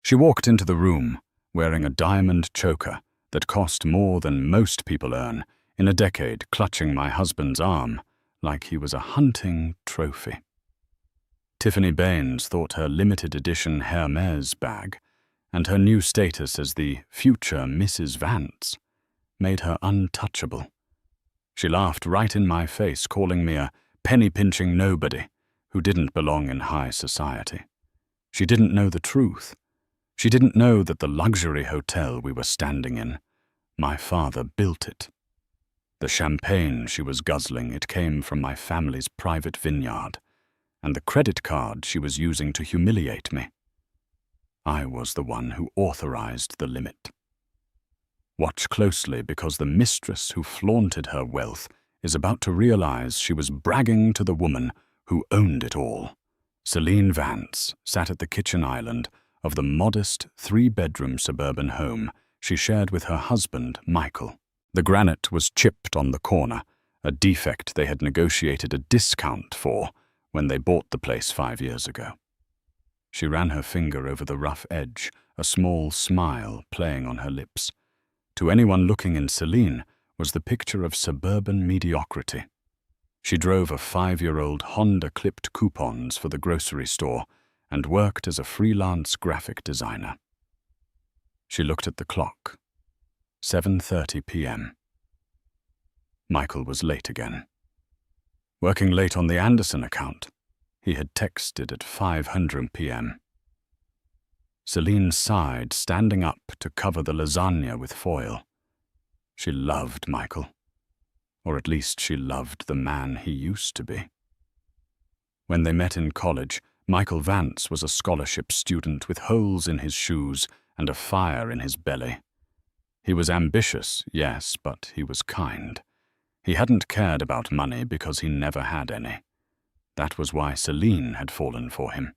She walked into the room, wearing a diamond choker that cost more than most people earn in a decade, clutching my husband's arm like he was a hunting trophy. Tiffany Baines thought her limited edition Hermes bag and her new status as the future Mrs. Vance made her untouchable. She laughed right in my face, calling me a penny-pinching nobody who didn't belong in high society. She didn't know the truth. She didn't know that the luxury hotel we were standing in, my father built it. The champagne she was guzzling, it came from my family's private vineyard, and the credit card she was using to humiliate me. I was the one who authorized the limit. Watch closely, because the mistress who flaunted her wealth is about to realize she was bragging to the woman who owned it all. Selene Vance sat at the kitchen island of the modest 3-bedroom suburban home she shared with her husband, Michael. The granite was chipped on the corner, a defect they had negotiated a discount for when they bought the place 5 years ago. She ran her finger over the rough edge, a small smile playing on her lips. To anyone looking in Selene was the picture of suburban mediocrity. She drove a 5-year-old Honda clipped coupons for the grocery store and worked as a freelance graphic designer. She looked at the clock. 7:30 p.m. Michael was late again. Working late on the Anderson account, he had texted at 5:00 p.m. Selene sighed, standing up to cover the lasagna with foil. She loved Michael, or at least she loved the man he used to be. When they met in college, Michael Vance was a scholarship student with holes in his shoes and a fire in his belly. He was ambitious, yes, but he was kind. He hadn't cared about money because he never had any. That was why Selene had fallen for him,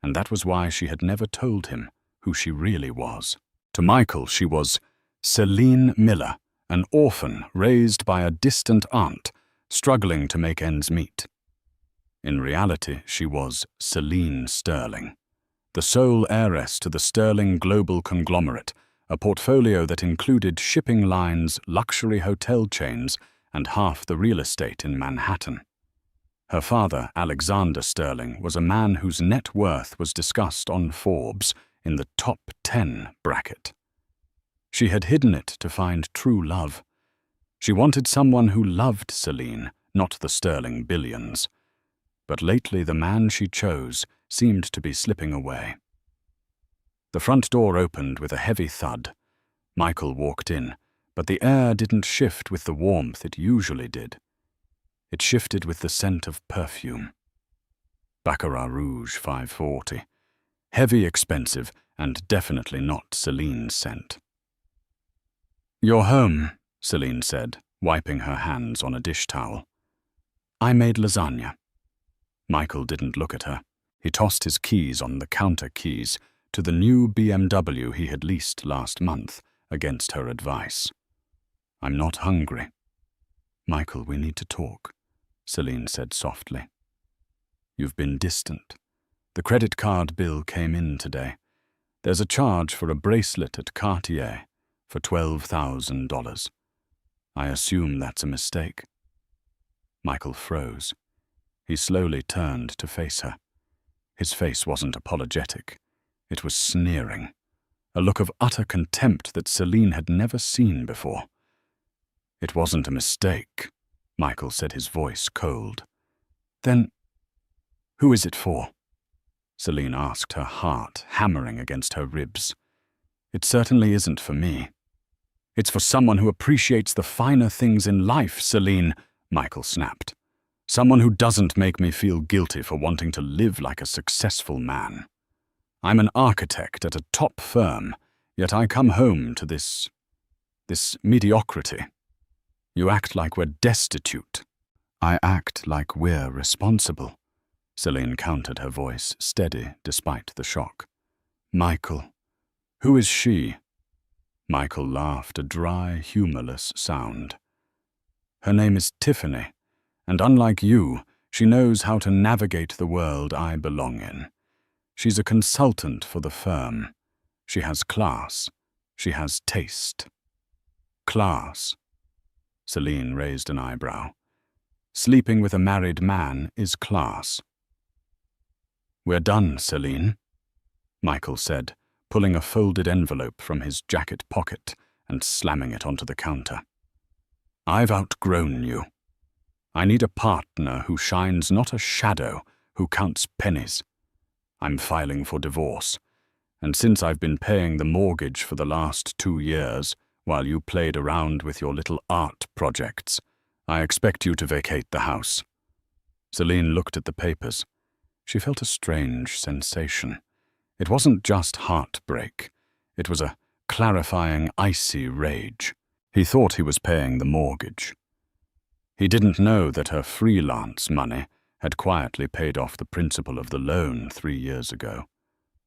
and that was why she had never told him who she really was. To Michael, she was Selene Miller, an orphan raised by a distant aunt, struggling to make ends meet. In reality, she was Selene Sterling, the sole heiress to the Sterling global conglomerate, a portfolio that included shipping lines, luxury hotel chains, and half the real estate in Manhattan. Her father, Alexander Sterling, was a man whose net worth was discussed on Forbes in the top 10 bracket. She had hidden it to find true love. She wanted someone who loved Selene, not the Sterling billions. But lately the man she chose seemed to be slipping away. The front door opened with a heavy thud. Michael walked in, but the air didn't shift with the warmth it usually did. It shifted with the scent of perfume. Baccarat Rouge 540. Heavy, expensive, and definitely not Selene's scent. "You're home," Selene said, wiping her hands on a dish towel. "I made lasagna." Michael didn't look at her. He tossed his keys on the counter keys to the new BMW he had leased last month, against her advice. "I'm not hungry." "Michael, we need to talk," Selene said softly. "You've been distant. The credit card bill came in today. There's a charge for a bracelet at Cartier for $12,000. I assume that's a mistake." Michael froze. He slowly turned to face her. His face wasn't apologetic. It was sneering, a look of utter contempt that Selene had never seen before. "It wasn't a mistake," Michael said, his voice cold. "Then, who is it for?" Selene asked, her heart hammering against her ribs. "It certainly isn't for me." "It's for someone who appreciates the finer things in life, Selene," Michael snapped. "Someone who doesn't make me feel guilty for wanting to live like a successful man. I'm an architect at a top firm, yet I come home to this mediocrity. You act like we're destitute." "I act like we're responsible," Selene countered, her voice steady despite the shock. "Michael, who is she?" Michael laughed, a dry, humorless sound. "Her name is Tiffany, and unlike you, she knows how to navigate the world I belong in. She's a consultant for the firm. She has class. She has taste. Class. Selene raised an eyebrow. Sleeping with a married man is class. We're done, Selene, Michael said, pulling a folded envelope from his jacket pocket and slamming it onto the counter. I've outgrown you. I need a partner who shines not a shadow, who counts pennies. I'm filing for divorce, and since I've been paying the mortgage for the last 2 years, while you played around with your little art projects, I expect you to vacate the house. Selene looked at the papers. She felt a strange sensation. It wasn't just heartbreak. It was a clarifying, icy rage. He thought he was paying the mortgage. He didn't know that her freelance money had quietly paid off the principal of the loan 3 years ago,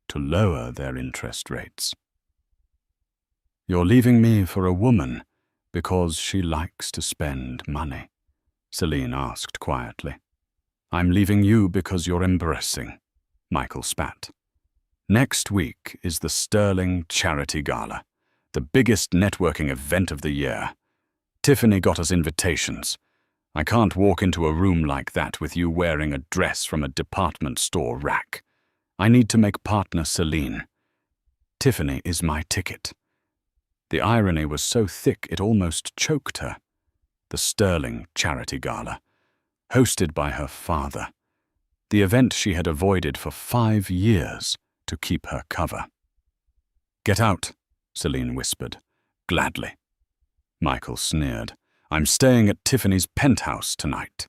to lower their interest rates. You're leaving me for a woman because she likes to spend money, Selene asked quietly. I'm leaving you because you're embarrassing, Michael spat. Next week is the Sterling Charity Gala, the biggest networking event of the year. Tiffany got us invitations. I can't walk into a room like that with you wearing a dress from a department store rack. I need to make partner Selene. Tiffany is my ticket. The irony was so thick it almost choked her. The Sterling Charity Gala, hosted by her father. The event she had avoided for 5 years to keep her cover. Get out, Selene whispered. Gladly. Michael sneered. I'm staying at Tiffany's penthouse tonight.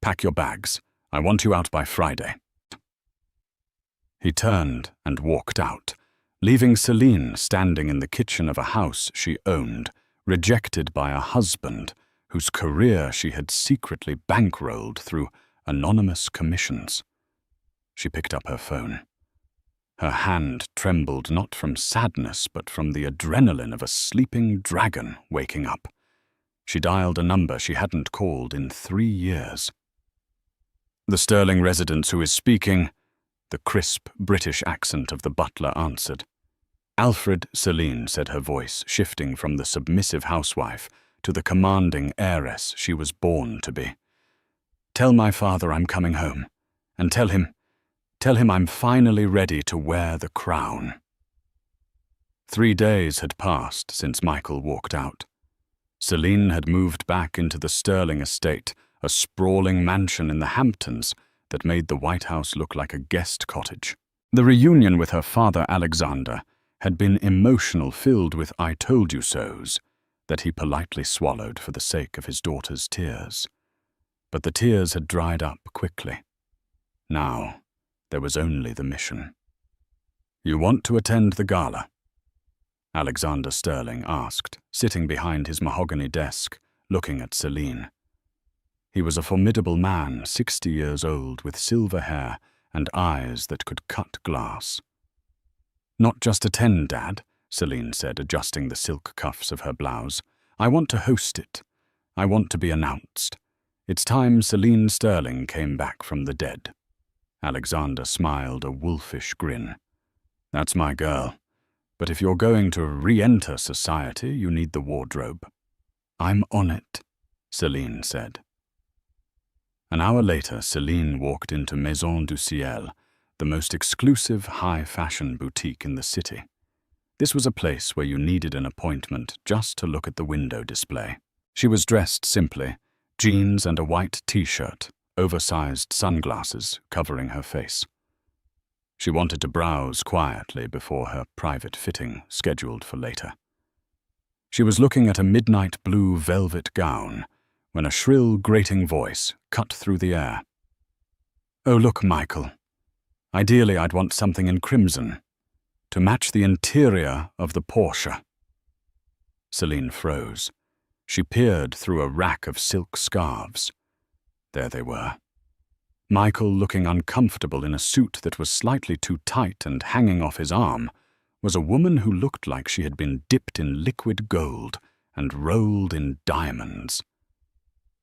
Pack your bags. I want you out by Friday. He turned and walked out, leaving Selene standing in the kitchen of a house she owned, rejected by a husband whose career she had secretly bankrolled through anonymous commissions. She picked up her phone. Her hand trembled not from sadness but from the adrenaline of a sleeping dragon waking up. She dialed a number she hadn't called in 3 years. The Sterling residence who is speaking, the crisp British accent of the butler answered. Alfred, Selene said, her voice shifting from the submissive housewife to the commanding heiress she was born to be. Tell my father I'm coming home, and tell him I'm finally ready to wear the crown. 3 days had passed since Michael walked out. Selene had moved back into the Sterling estate, a sprawling mansion in the Hamptons that made the White House look like a guest cottage. The reunion with her father Alexander had been emotional, filled with I told you so's that he politely swallowed for the sake of his daughter's tears. But the tears had dried up quickly. Now, there was only the mission. You want to attend the gala? Alexander Sterling asked, sitting behind his mahogany desk, looking at Selene. He was a formidable man, 60 years old, with silver hair and eyes that could cut glass. Not just attend, Dad, Selene said, adjusting the silk cuffs of her blouse. I want to host it. I want to be announced. It's time Selene Sterling came back from the dead. Alexander smiled a wolfish grin. That's my girl. But if you're going to re-enter society, you need the wardrobe. I'm on it, Selene said. An hour later, Selene walked into Maison du Ciel, the most exclusive high-fashion boutique in the city. This was a place where you needed an appointment just to look at the window display. She was dressed simply, jeans and a white t-shirt, oversized sunglasses covering her face. She wanted to browse quietly before her private fitting scheduled for later. She was looking at a midnight blue velvet gown when a shrill, grating voice cut through the air. Oh, look, Michael. Ideally, I'd want something in crimson, to match the interior of the Porsche. Selene froze. She peered through a rack of silk scarves. There they were. Michael, looking uncomfortable in a suit that was slightly too tight and hanging off his arm, was a woman who looked like she had been dipped in liquid gold and rolled in diamonds.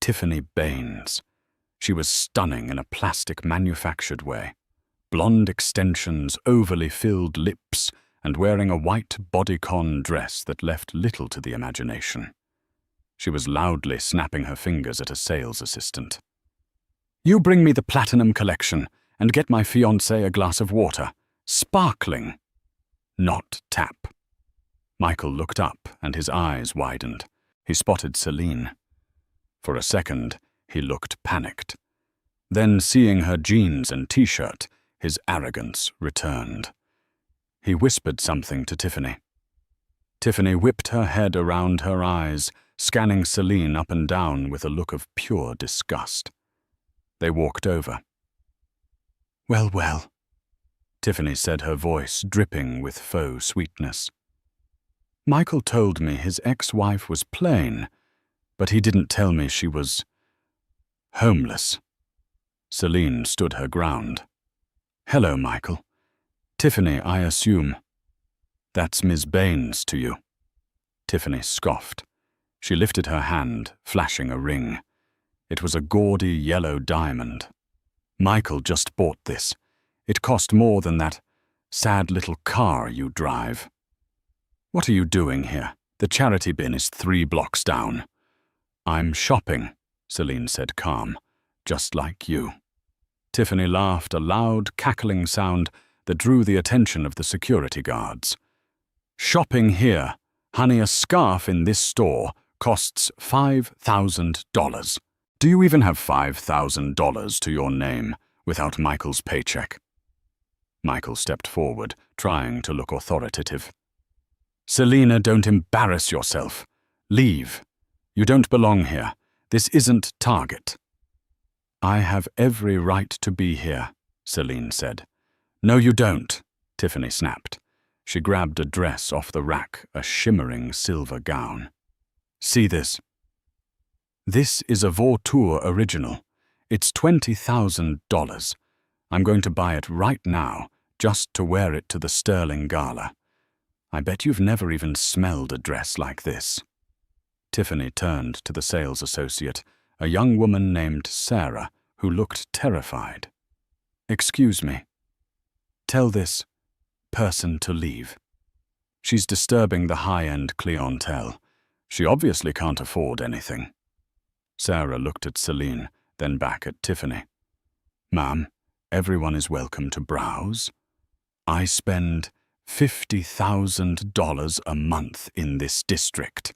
Tiffany Baines. She was stunning in a plastic manufactured way. Blonde extensions, overly filled lips, and wearing a white bodycon dress that left little to the imagination. She was loudly snapping her fingers at a sales assistant. "You bring me the platinum collection and get my fiancé a glass of water. Sparkling, not tap." Michael looked up and his eyes widened. He spotted Selene. For a second, he looked panicked. Then, seeing her jeans and t-shirt, his arrogance returned. He whispered something to Tiffany. Tiffany whipped her head around her eyes, scanning Selene up and down with a look of pure disgust. They walked over. "Well, well," Tiffany said, her voice dripping with faux sweetness. "Michael told me his ex-wife was plain, but he didn't tell me she was homeless." Selene stood her ground. "Hello, Michael. Tiffany, I assume." "That's Ms. Baines to you." Tiffany scoffed. She lifted her hand, flashing a ring. It was a gaudy yellow diamond. "Michael just bought this. It cost more than that sad little car you drive." "What are you doing here? The charity bin is 3 blocks down." "I'm shopping," Selene said, calm. "Just like you." Tiffany laughed, a loud, cackling sound that drew the attention of the security guards. "Shopping here? Honey, a scarf in this store costs $5,000. Do you even have $5,000 to your name without Michael's paycheck?" Michael stepped forward, trying to look authoritative. "Selena, don't embarrass yourself. Leave. You don't belong here. This isn't Target." "I have every right to be here," Selene said. "No, you don't," Tiffany snapped. She grabbed a dress off the rack, a shimmering silver gown. "See this? This is a Vautour original. It's $20,000. I'm going to buy it right now, just to wear it to the Sterling Gala. I bet you've never even smelled a dress like this." Tiffany turned to the sales associate, a young woman named Sarah, who looked terrified. "Excuse me. Tell this person to leave. She's disturbing the high-end clientele. She obviously can't afford anything." Sarah looked at Selene, then back at Tiffany. "Ma'am, everyone is welcome to browse. I spend $50,000 a month in this district,"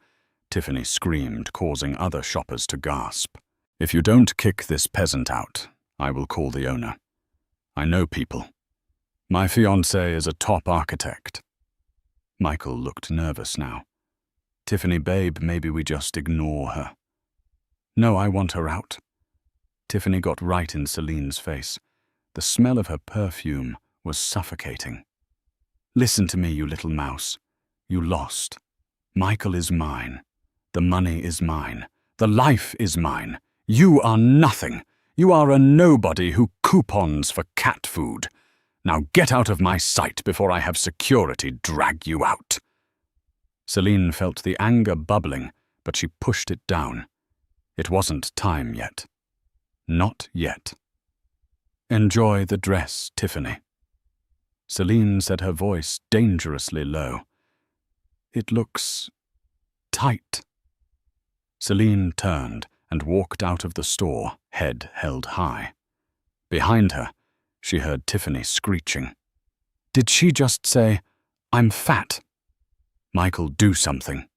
Tiffany screamed, causing other shoppers to gasp. "If you don't kick this peasant out, I will call the owner. I know people. My fiancé is a top architect." Michael looked nervous now. "Tiffany, babe, maybe we just ignore her." "No, I want her out." Tiffany got right in Selene's face. The smell of her perfume was suffocating. "Listen to me, you little mouse. You lost. Michael is mine. The money is mine. The life is mine. You are nothing. You are a nobody who coupons for cat food. Now get out of my sight before I have security drag you out." Selene felt the anger bubbling, but she pushed it down. It wasn't time yet. Not yet. "Enjoy the dress, Tiffany." Selene said, her voice dangerously low. "It looks tight." Selene turned and walked out of the store, head held high. Behind her, she heard Tiffany screeching. "Did she just say, 'I'm fat'? Michael, do something."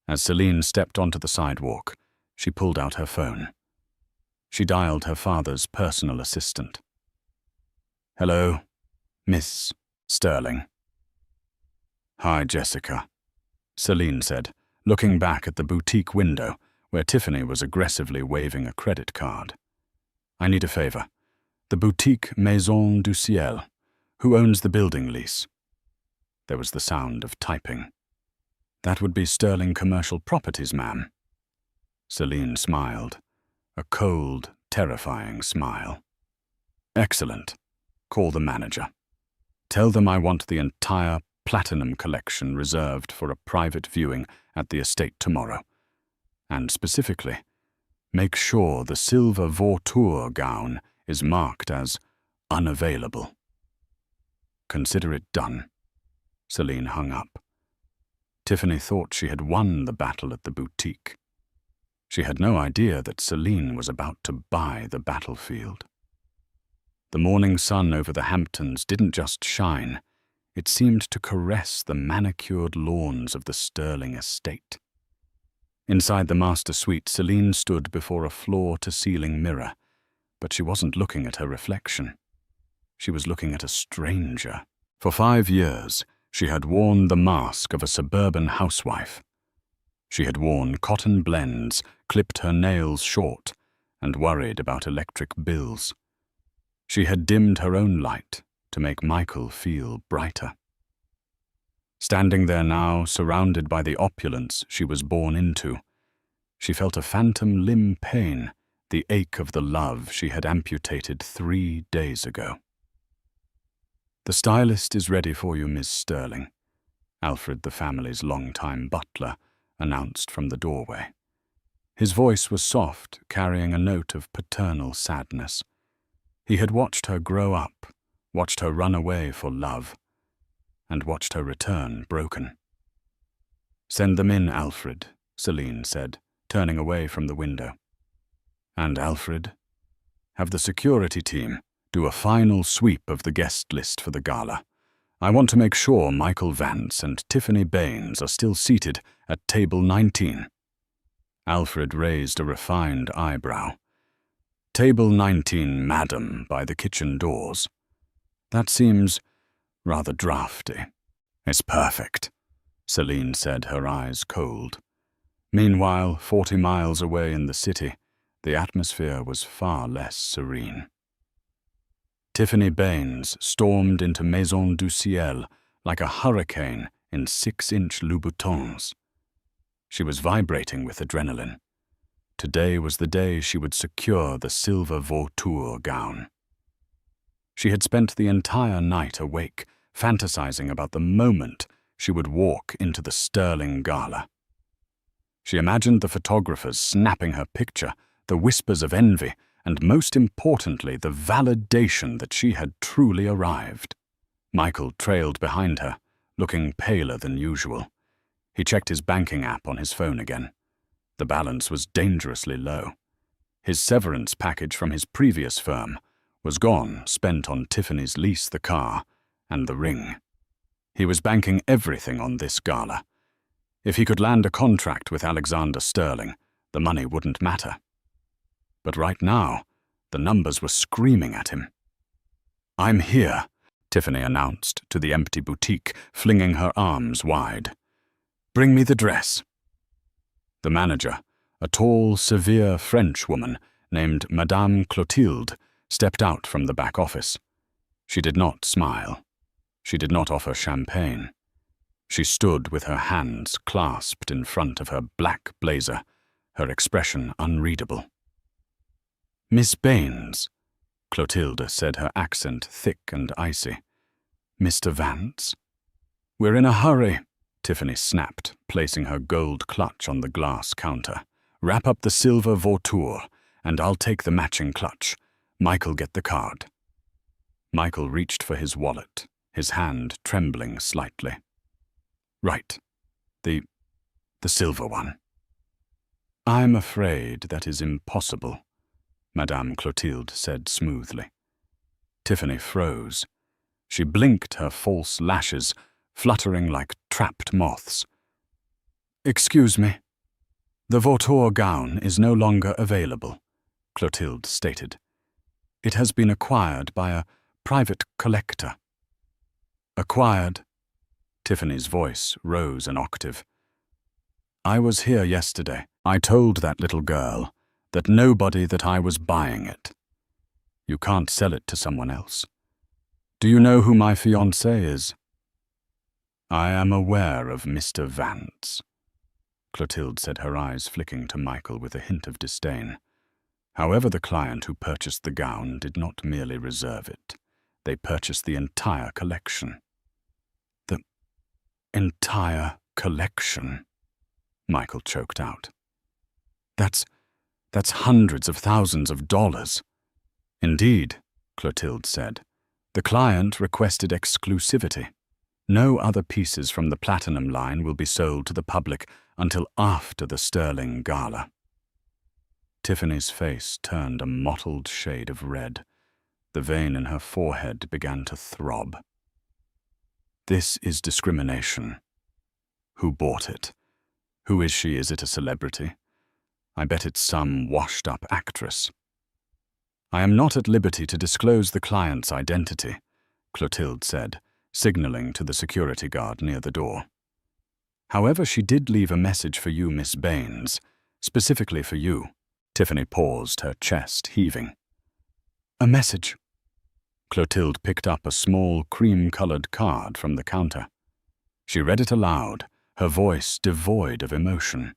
As Selene stepped onto the sidewalk, she pulled out her phone. She dialed her father's personal assistant. "Hello, Miss Sterling." "Hi, Jessica," Selene said, looking back at the boutique window where Tiffany was aggressively waving a credit card. "I need a favor. The boutique Maison du Ciel. Who owns the building lease?" There was the sound of typing. "That would be Sterling Commercial Properties, ma'am." Selene smiled, a cold, terrifying smile. "Excellent. Call the manager. Tell them I want the entire platinum collection reserved for a private viewing at the estate tomorrow. And specifically, make sure the silver Vautour gown is marked as unavailable." "Consider it done." Selene hung up. Tiffany thought she had won the battle at the boutique. She had no idea that Selene was about to buy the battlefield. The morning sun over the Hamptons didn't just shine, it seemed to caress the manicured lawns of the Sterling estate. Inside the master suite, Selene stood before a floor-to-ceiling mirror, but she wasn't looking at her reflection. She was looking at a stranger. For 5 years, she had worn the mask of a suburban housewife. She had worn cotton blends, clipped her nails short, and worried about electric bills. She had dimmed her own light to make Michael feel brighter. Standing there now, surrounded by the opulence she was born into, she felt a phantom limb pain, the ache of the love she had amputated 3 days ago. "The stylist is ready for you, Miss Sterling," Alfred, the family's longtime butler, announced from the doorway. His voice was soft, carrying a note of paternal sadness. He had watched her grow up, watched her run away for love, and watched her return broken. "Send them in, Alfred," Selene said, turning away from the window. "And Alfred, have the security team do a final sweep of the guest list for the gala. I want to make sure Michael Vance and Tiffany Baines are still seated at table 19. Alfred raised a refined eyebrow. "Table 19, madam, by the kitchen doors. That seems rather drafty." "It's perfect," Selene said, her eyes cold. Meanwhile, 40 miles away in the city, the atmosphere was far less serene. Tiffany Baines stormed into Maison du Ciel like a hurricane in 6-inch Louboutins. She was vibrating with adrenaline. Today was the day she would secure the silver vautour gown. She had spent the entire night awake, fantasizing about the moment she would walk into the Sterling gala. She imagined the photographers snapping her picture, the whispers of envy, and most importantly, the validation that she had truly arrived. Michael trailed behind her, looking paler than usual. He checked his banking app on his phone again. The balance was dangerously low. His severance package from his previous firm was gone, spent on Tiffany's lease, the car, and the ring. He was banking everything on this gala. If he could land a contract with Alexander Sterling, the money wouldn't matter. But right now, the numbers were screaming at him. "I'm here," Tiffany announced to the empty boutique, flinging her arms wide. "Bring me the dress." The manager, a tall, severe French woman named Madame Clotilde, stepped out from the back office. She did not smile. She did not offer champagne. She stood with her hands clasped in front of her black blazer, her expression unreadable. "Miss Baines," Clotilde said, her accent thick and icy. "Mr. Vance?" "We're in a hurry," Tiffany snapped, placing her gold clutch on the glass counter. "Wrap up the silver vautour, and I'll take the matching clutch. Michael, get the card." Michael reached for his wallet, his hand trembling slightly. "Right. The silver one." "I'm afraid that is impossible," Madame Clotilde said smoothly. Tiffany froze. She blinked, her false lashes fluttering like trapped moths. "Excuse me. The vautour gown is no longer available," Clotilde stated. "It has been acquired by a private collector." "Acquired?" Tiffany's voice rose an octave. "I was here yesterday. I told that little girl that nobody that I was buying it. You can't sell it to someone else. Do you know who my fiancé is?" "I am aware of Mr. Vance," Clotilde said, her eyes flicking to Michael with a hint of disdain. However, the client who purchased the gown did not merely reserve it. They purchased the entire collection. "The entire collection," Michael choked out. That's hundreds of thousands of dollars." "Indeed," Clotilde said. "The client requested exclusivity. No other pieces from the platinum line will be sold to the public until after the sterling gala. Tiffany's face turned a mottled shade of red. The vein in her forehead began to throb. This is discrimination. Who bought it? Who is she? Is it a celebrity? I bet it's some washed-up actress. I am not at liberty to disclose the client's identity, Clotilde said, signaling to the security guard near the door. However, she did leave a message for you, Miss Baines, specifically for you. Tiffany paused, her chest heaving. A message? Clotilde picked up a small cream-colored card from the counter. She read it aloud, her voice devoid of emotion.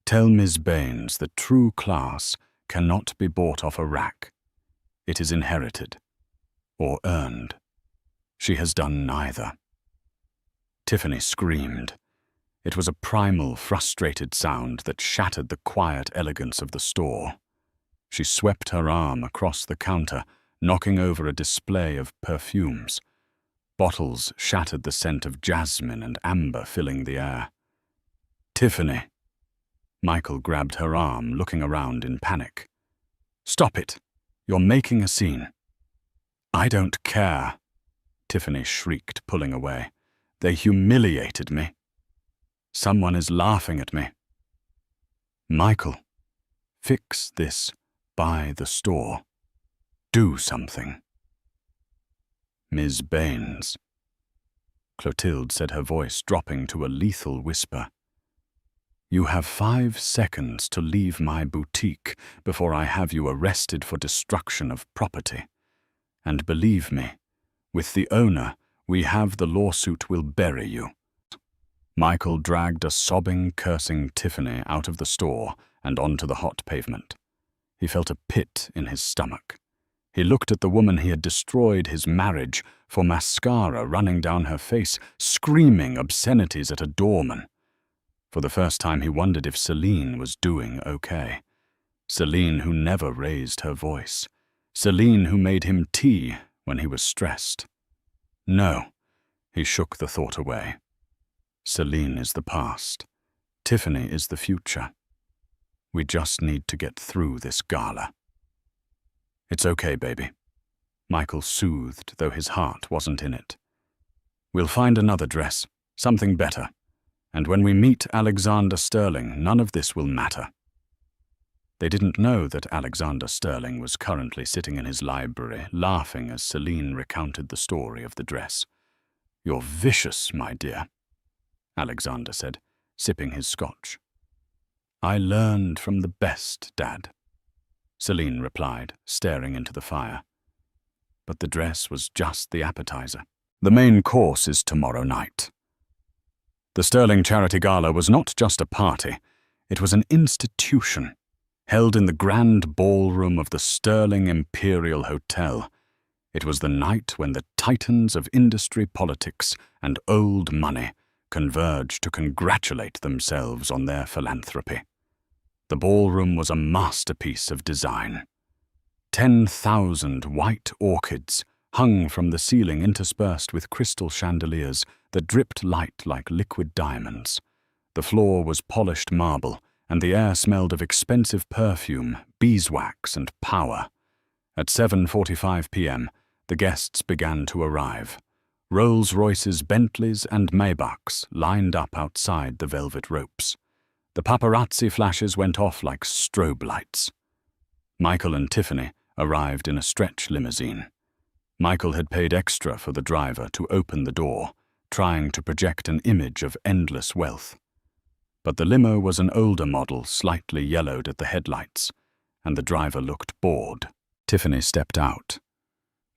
Tell Miss Baines that true class cannot be bought off a rack. It is inherited, or earned. She has done neither. Tiffany screamed. It was a primal, frustrated sound that shattered the quiet elegance of the store. She swept her arm across the counter, knocking over a display of perfumes. Bottles shattered, the scent of jasmine and amber filling the air. Tiffany. Michael grabbed her arm, looking around in panic. Stop it. You're making a scene. I don't care, Tiffany shrieked, pulling away. They humiliated me. Someone is laughing at me. Michael, fix this by the store. Do something. Ms. Baines. Clotilde said, her voice dropping to a lethal whisper. You have 5 seconds to leave my boutique before I have you arrested for destruction of property. And believe me, with the owner, we have the lawsuit will bury you. Michael dragged a sobbing, cursing Tiffany out of the store and onto the hot pavement. He felt a pit in his stomach. He looked at the woman he had destroyed his marriage for, mascara running down her face, screaming obscenities at a doorman. For the first time he wondered if Selene was doing okay. Selene who never raised her voice. Selene who made him tea when he was stressed. No, he shook the thought away. Selene is the past. Tiffany is the future. We just need to get through this gala. It's okay, baby. Michael soothed, though his heart wasn't in it. We'll find another dress, something better. And when we meet Alexander Sterling, none of this will matter. They didn't know that Alexander Sterling was currently sitting in his library, laughing as Selene recounted the story of the dress. You're vicious, my dear, Alexander said, sipping his scotch. I learned from the best, Dad, Selene replied, staring into the fire. But the dress was just the appetizer. The main course is tomorrow night. The Sterling Charity Gala was not just a party, it was an institution, held in the grand ballroom of the Sterling Imperial Hotel. It was the night when the titans of industry, politics, and old money converged to congratulate themselves on their philanthropy. The ballroom was a masterpiece of design. 10,000 white orchids hung from the ceiling, interspersed with crystal chandeliers that dripped light like liquid diamonds. The floor was polished marble, and the air smelled of expensive perfume, beeswax, and power. At 7:45 p.m., the guests began to arrive. Rolls-Royces, Bentleys, and Maybachs lined up outside the velvet ropes. The paparazzi flashes went off like strobe lights. Michael and Tiffany arrived in a stretch limousine. Michael had paid extra for the driver to open the door, trying to project an image of endless wealth. But the limo was an older model, slightly yellowed at the headlights, and the driver looked bored. Tiffany stepped out.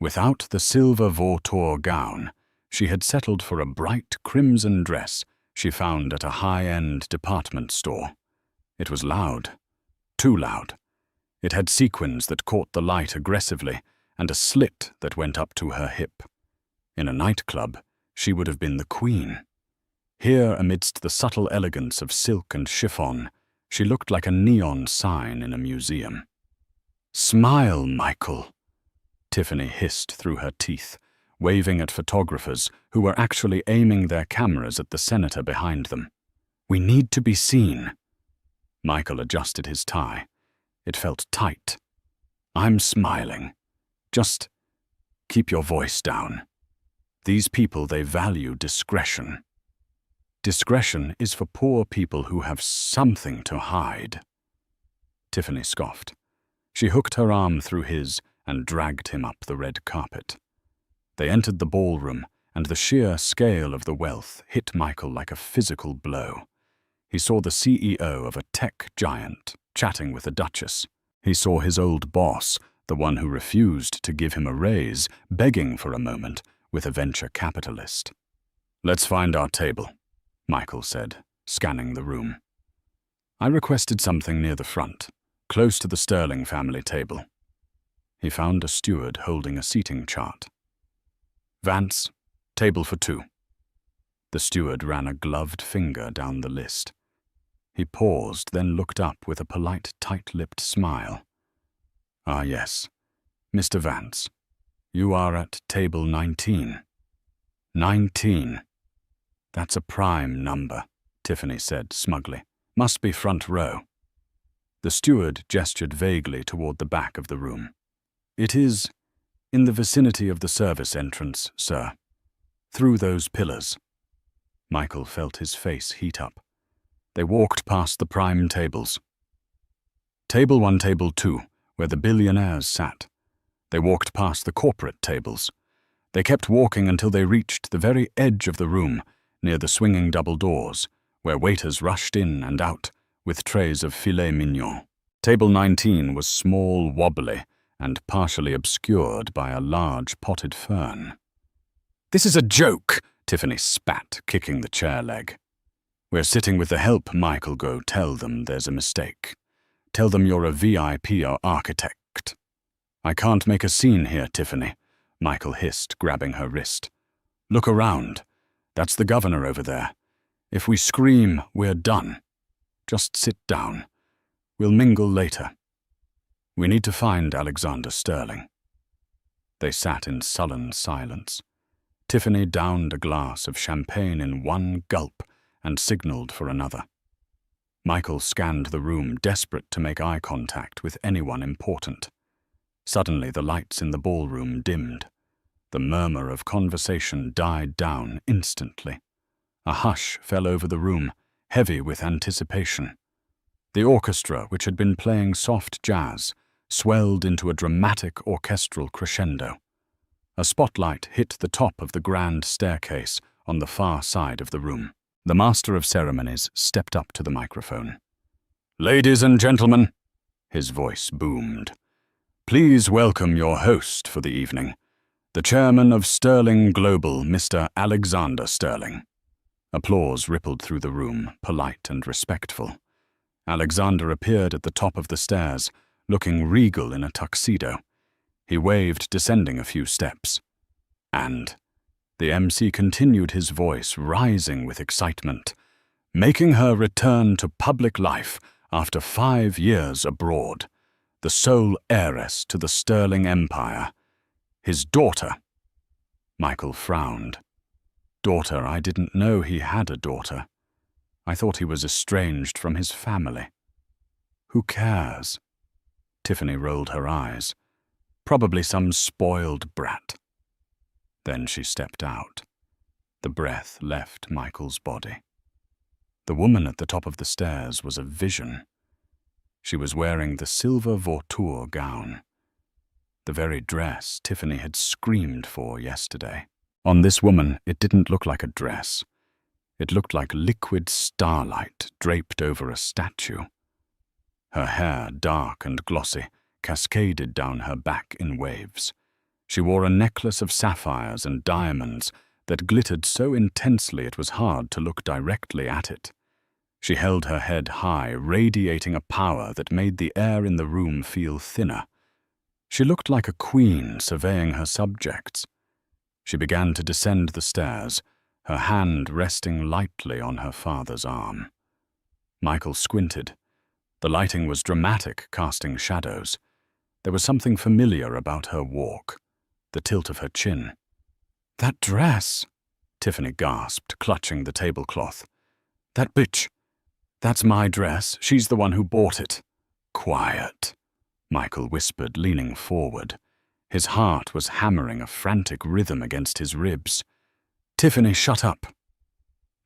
Without the silver vautour gown, she had settled for a bright crimson dress she found at a high-end department store. It was loud, too loud. It had sequins that caught the light aggressively, and a slit that went up to her hip. In a nightclub, she would have been the queen. Here, amidst the subtle elegance of silk and chiffon, she looked like a neon sign in a museum. Smile, Michael, Tiffany hissed through her teeth, waving at photographers who were actually aiming their cameras at the senator behind them. "We need to be seen." Michael adjusted his tie. It felt tight. "I'm smiling. Just keep your voice down. These people, they value discretion. Discretion is for poor people who have something to hide." Tiffany scoffed. She hooked her arm through his and dragged him up the red carpet. They entered the ballroom, and the sheer scale of the wealth hit Michael like a physical blow. He saw the CEO of a tech giant chatting with a duchess. He saw his old boss, the one who refused to give him a raise, begging for a moment with a venture capitalist. "Let's find our table," Michael said, scanning the room. "I requested something near the front, close to the Sterling family table." He found a steward holding a seating chart. "Vance, table for 2. The steward ran a gloved finger down the list. He paused, then looked up with a polite, tight-lipped smile. "Ah, yes. Mr. Vance, you are at table 19. 19. That's a prime number," Tiffany said smugly. "Must be front row." The steward gestured vaguely toward the back of the room. "It is in the vicinity of the service entrance, sir. Through those pillars." Michael felt his face heat up. They walked past the prime tables. Table 1, table 2, where the billionaires sat. They walked past the corporate tables. They kept walking until they reached the very edge of the room, near the swinging double doors, where waiters rushed in and out with trays of filet mignon. Table 19 was small, wobbly, and partially obscured by a large potted fern. "This is a joke," Tiffany spat, kicking the chair leg. "We're sitting with the help, Michael. Go tell them there's a mistake. Tell them you're a VIP or architect." "I can't make a scene here, Tiffany," Michael hissed, grabbing her wrist. "Look around. That's the governor over there. If we scream, we're done. Just sit down. We'll mingle later. We need to find Alexander Sterling." They sat in sullen silence. Tiffany downed a glass of champagne in one gulp and signaled for another. Michael scanned the room, desperate to make eye contact with anyone important. Suddenly, the lights in the ballroom dimmed. The murmur of conversation died down instantly. A hush fell over the room, heavy with anticipation. The orchestra, which had been playing soft jazz, swelled into a dramatic orchestral crescendo. A spotlight hit the top of the grand staircase on the far side of the room. The master of ceremonies stepped up to the microphone. "Ladies and gentlemen," his voice boomed, "please welcome your host for the evening, the chairman of Sterling Global, Mr. Alexander Sterling." Applause rippled through the room, polite and respectful. Alexander appeared at the top of the stairs, looking regal in a tuxedo. He waved, descending a few steps. And the MC continued, his voice rising with excitement, "Making her return to public life after 5 years abroad, the sole heiress to the Sterling Empire, his daughter." Michael frowned. "Daughter? I didn't know he had a daughter. I thought he was estranged from his family." "Who cares?" Tiffany rolled her eyes. "Probably some spoiled brat." Then she stepped out. The breath left Michael's body. The woman at the top of the stairs was a vision. She was wearing the silver vautour gown, the very dress Tiffany had screamed for yesterday. On this woman, it didn't look like a dress. It looked like liquid starlight draped over a statue. Her hair, dark and glossy, cascaded down her back in waves. She wore a necklace of sapphires and diamonds that glittered so intensely it was hard to look directly at it. She held her head high, radiating a power that made the air in the room feel thinner. She looked like a queen surveying her subjects. She began to descend the stairs, her hand resting lightly on her father's arm. Michael squinted. The lighting was dramatic, casting shadows. There was something familiar about her walk, the tilt of her chin. That dress, Tiffany gasped, clutching the tablecloth. That bitch. That's my dress. She's the one who bought it. Quiet, Michael whispered, leaning forward. His heart was hammering a frantic rhythm against his ribs. Tiffany, shut up.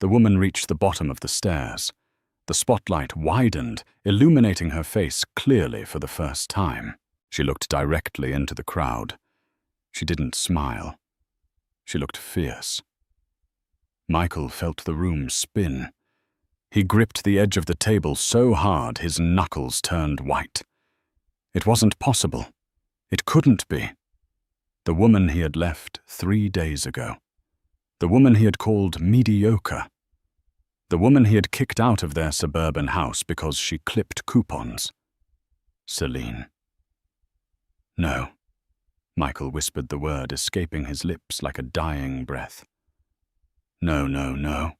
The woman reached the bottom of the stairs. The spotlight widened, illuminating her face clearly for the first time. She looked directly into the crowd. She didn't smile. She looked fierce. Michael felt the room spin. He gripped the edge of the table so hard his knuckles turned white. It wasn't possible. It couldn't be. The woman he had left 3 days ago. The woman he had called mediocre. The woman he had kicked out of their suburban house because she clipped coupons. Selene. No. Michael whispered the word, escaping his lips like a dying breath. No, no, no.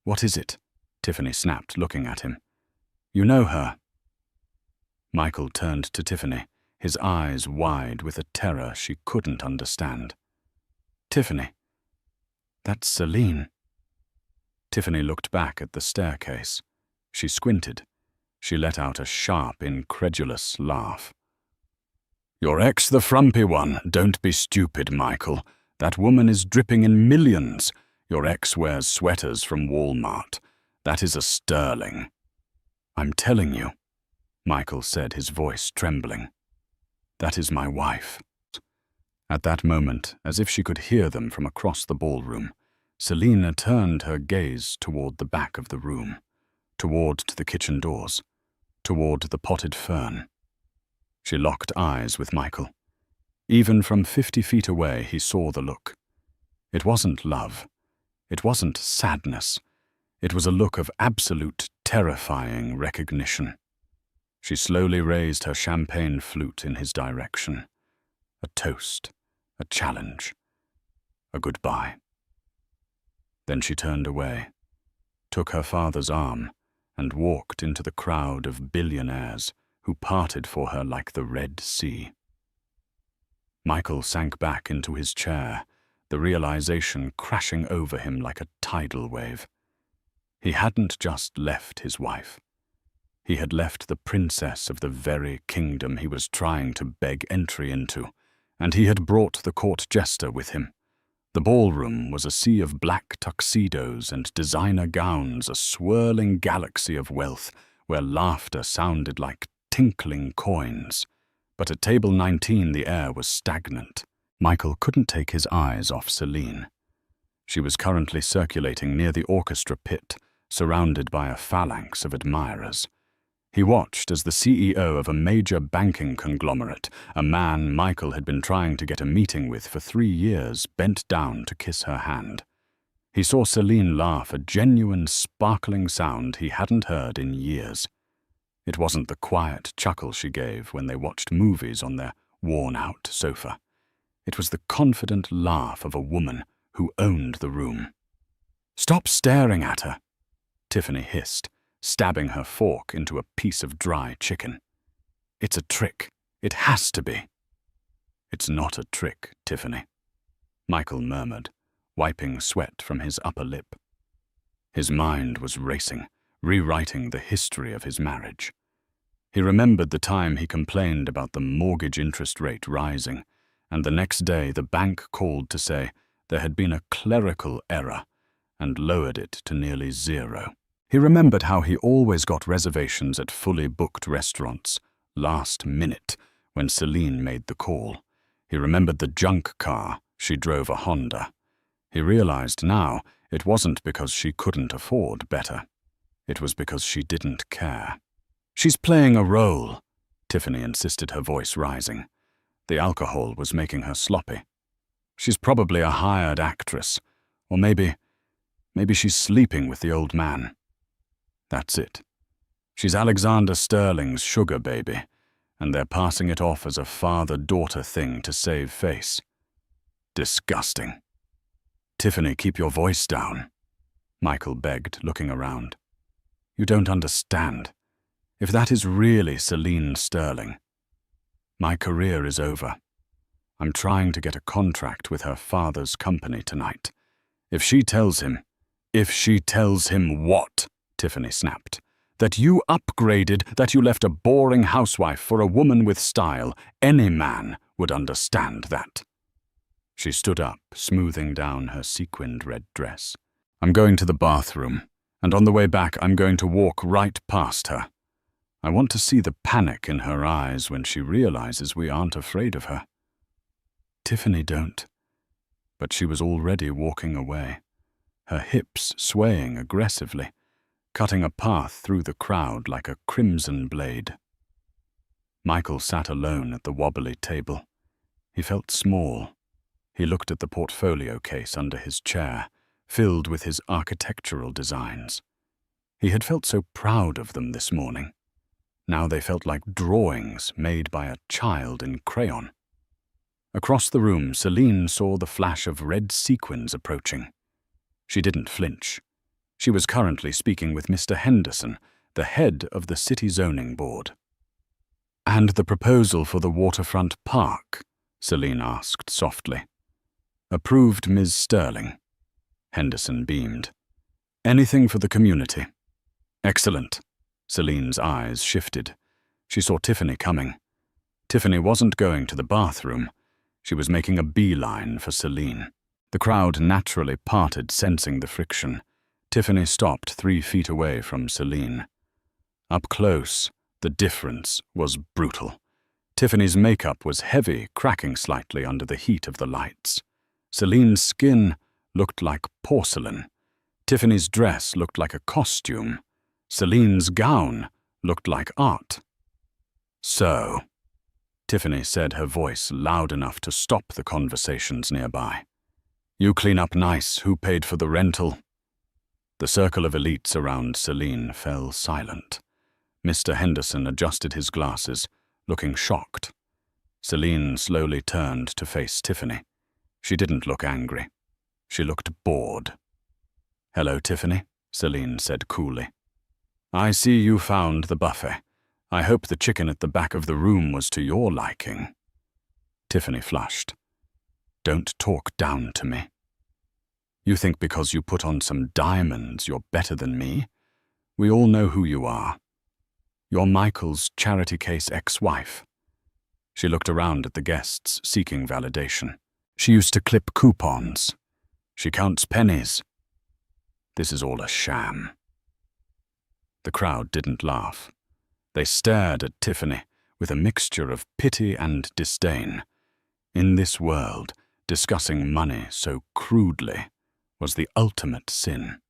What is it? Tiffany snapped, looking at him. You know her. Michael turned to Tiffany, his eyes wide with a terror she couldn't understand. Tiffany. That's Selene. Tiffany looked back at the staircase. She squinted. She let out a sharp, incredulous laugh. Your ex, the frumpy one. Don't be stupid, Michael. That woman is dripping in millions. Your ex wears sweaters from Walmart. That is a sterling. I'm telling you, Michael said, his voice trembling. That is my wife. At that moment, as if she could hear them from across the ballroom, Selene turned her gaze toward the back of the room, toward the kitchen doors, toward the potted fern. She locked eyes with Michael. Even from 50 feet away, he saw the look. It wasn't love. It wasn't sadness. It was a look of absolute, terrifying recognition. She slowly raised her champagne flute in his direction. A toast, a challenge, a goodbye. Then she turned away, took her father's arm, and walked into the crowd of billionaires who parted for her like the Red Sea. Michael sank back into his chair, the realization crashing over him like a tidal wave. He hadn't just left his wife. He had left the princess of the very kingdom he was trying to beg entry into, and he had brought the court jester with him. The ballroom was a sea of black tuxedos and designer gowns, a swirling galaxy of wealth where laughter sounded like tinkling coins. But at table 19 the air was stagnant. Michael couldn't take his eyes off Selene. She was currently circulating near the orchestra pit, surrounded by a phalanx of admirers. He watched as the CEO of a major banking conglomerate, a man Michael had been trying to get a meeting with for 3 years, bent down to kiss her hand. He saw Selene laugh, a genuine, sparkling sound he hadn't heard in years. It wasn't the quiet chuckle she gave when they watched movies on their worn-out sofa. It was the confident laugh of a woman who owned the room. "Stop staring at her," Tiffany hissed, stabbing her fork into a piece of dry chicken. "It's a trick. It has to be." "It's not a trick, Tiffany," Michael murmured, wiping sweat from his upper lip. His mind was racing, rewriting the history of his marriage. He remembered the time he complained about the mortgage interest rate rising, and the next day the bank called to say there had been a clerical error and lowered it to nearly 0. He remembered how he always got reservations at fully booked restaurants, last minute, when Selene made the call. He remembered the junk car. She drove a Honda. He realized now it wasn't because she couldn't afford better. It was because she didn't care. "She's playing a role," Tiffany insisted, her voice rising. The alcohol was making her sloppy. "She's probably a hired actress, or maybe she's sleeping with the old man. That's it. She's Alexander Sterling's sugar baby, and they're passing it off as a father-daughter thing to save face. Disgusting." "Tiffany, keep your voice down," Michael begged, looking around. "You don't understand. If that is really Selene Sterling, my career is over. I'm trying to get a contract with her father's company tonight. If she tells him what? Tiffany snapped. That you upgraded, that you left a boring housewife for a woman with style, any man would understand that. She stood up, smoothing down her sequined red dress. I'm going to the bathroom, and on the way back I'm going to walk right past her. I want to see the panic in her eyes when she realizes we aren't afraid of her. Tiffany, don't. But she was already walking away, her hips swaying aggressively, cutting a path through the crowd like a crimson blade. Michael sat alone at the wobbly table. He felt small. He looked at the portfolio case under his chair, filled with his architectural designs. He had felt so proud of them this morning. Now they felt like drawings made by a child in crayon. Across the room, Selene saw the flash of red sequins approaching. She didn't flinch. She was currently speaking with Mr. Henderson, the head of the city zoning board. "And the proposal for the waterfront park?" Selene asked softly. "Approved, Ms. Sterling." Henderson beamed. "Anything for the community." "Excellent." Selene's eyes shifted. She saw Tiffany coming. Tiffany wasn't going to the bathroom. She was making a beeline for Selene. The crowd naturally parted, sensing the friction. Tiffany stopped 3 feet away from Selene. Up close, the difference was brutal. Tiffany's makeup was heavy, cracking slightly under the heat of the lights. Selene's skin looked like porcelain. Tiffany's dress looked like a costume. Selene's gown looked like art. "So," Tiffany said, her voice loud enough to stop the conversations nearby. "You clean up nice. Who paid for the rental?" The circle of elites around Selene fell silent. Mr. Henderson adjusted his glasses, looking shocked. Selene slowly turned to face Tiffany. She didn't look angry. She looked bored. "Hello, Tiffany," Selene said coolly. "I see you found the buffet. I hope the chicken at the back of the room was to your liking." Tiffany flushed. "Don't talk down to me. You think because you put on some diamonds you're better than me? We all know who you are. You're Michael's charity case ex-wife." She looked around at the guests, seeking validation. "She used to clip coupons. She counts pennies. This is all a sham." The crowd didn't laugh. They stared at Tiffany with a mixture of pity and disdain. In this world, discussing money so crudely was the ultimate sin.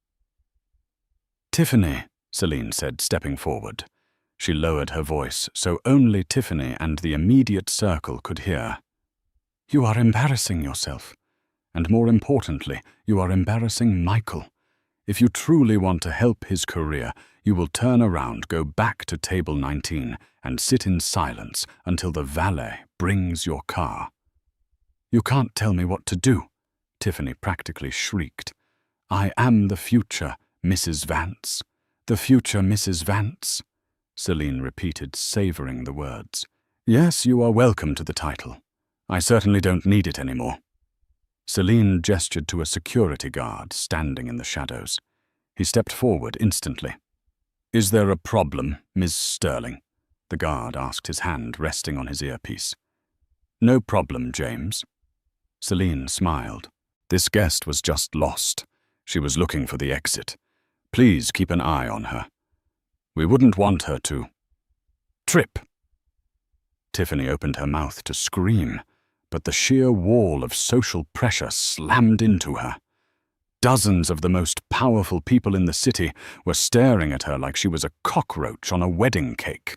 "Tiffany," Selene said, stepping forward. She lowered her voice so only Tiffany and the immediate circle could hear. "You are embarrassing yourself. And more importantly, you are embarrassing Michael. If you truly want to help his career, you will turn around, go back to table 19, and sit in silence until the valet brings your car." "You can't tell me what to do," Tiffany practically shrieked. "I am the future, Mrs. Vance. The future Mrs. Vance," Selene repeated, savoring the words. "Yes, you are welcome to the title. I certainly don't need it anymore." Selene gestured to a security guard standing in the shadows. He stepped forward instantly. "Is there a problem, Ms. Sterling?" The guard asked, his hand resting on his earpiece. "No problem, James." Selene smiled. This guest was just lost. She was looking for the exit. Please keep an eye on her. We wouldn't want her to trip. Tiffany opened her mouth to scream, but the sheer wall of social pressure slammed into her. Dozens of the most powerful people in the city were staring at her like she was a cockroach on a wedding cake.